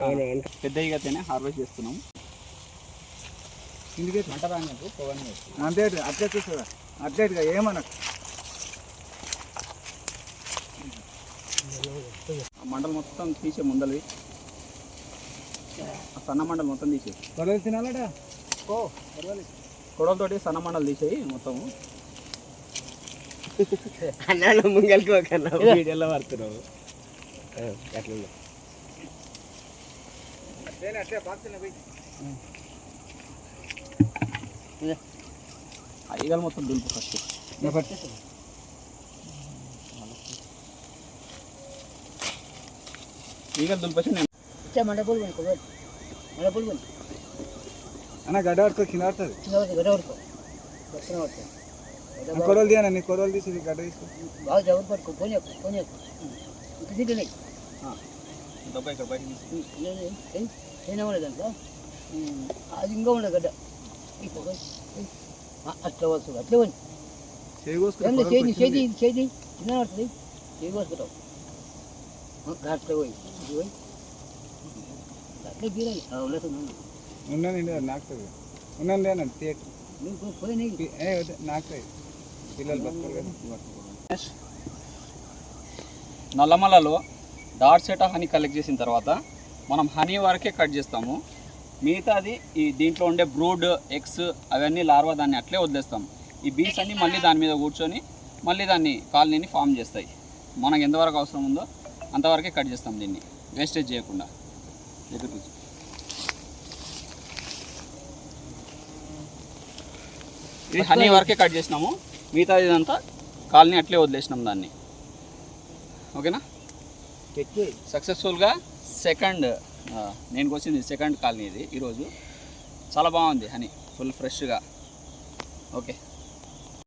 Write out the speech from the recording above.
పెద్ద ఈగతోనే హార్వెస్ట్ చేస్తున్నాం. ఇందుకే మంట రానట్టు పొగని అంతే అట్లే చూస్తుందా అట్లేట్గా ఏమనకు మంటలు మొత్తం తీసే ముందలవి సన్న మండలు మొత్తం తీసేసి కొడవలు తినాలడా కొడవలతోటి సన్న మండలు తీసేయి మొత్తం. అన్నాడు ముంగలికి ఒకన్నా వీడియోలో పడుతున్నావు అట్లా అట్లే బాక్స్ పోయి ఈగలు మొత్తం దులుపు ఫస్ట్. ఈగలు దులిపేసి నేను అన్న గడ్డ పట్టుకో కింద పడుతుంది కొడవలు తీయనా నీ కొడవలు తీసి గడ్డ తీసుకో బాగా జవరు పట్టుకో పోనీ డబ్బా ఇక్కడ బయట ఏమలేదంట అది ఇంకా ఉండదు గడ్డ అట్లా వస్తుంది అట్లే పోయి చేతి చిన్న పడుతుంది చేతి కోసుకుంటావు అట్లా పోయి అట్లే గీరాలి ఉన్నానండి నాకుతుంది ఉన్నాను లేనండి థియేటర్ పోయి నాకుతాయి పిల్లలు బతుకోరు కదా. నల్లమల్లలో డాట్ సెట్ హనీ కలెక్ట్ చేసిన తర్వాత మనం హనీ వరకే కట్ చేస్తాము. మిగతాది ఈ దీంట్లో ఉండే బ్రూడ్ ఎగ్స్ అవన్నీ లార్వా దాన్ని అట్లే వదిలేస్తాం. ఈ బీస్ అన్నీ మళ్ళీ దాని మీద కూర్చొని మళ్ళీ దాన్ని కాలనీని ఫామ్ చేస్తాయి. మనకు ఎంతవరకు అవసరం ఉందో అంతవరకే కట్ చేస్తాం, దీన్ని వేస్టేజ్ చేయకుండా. ఇది హనీ వరకే కట్ చేసినాము, మిగతా ఇదంతా కాలనీ అట్లే వదిలేసినాం దాన్ని. ఓకేనా? సక్సెస్ఫుల్గా సెకండ్ నేను వచ్చింది సెకండ్ కాలనీ ఇది ఈరోజు. చాలా బాగుంది హనీ, ఫుల్ ఫ్రెష్గా. ఓకే.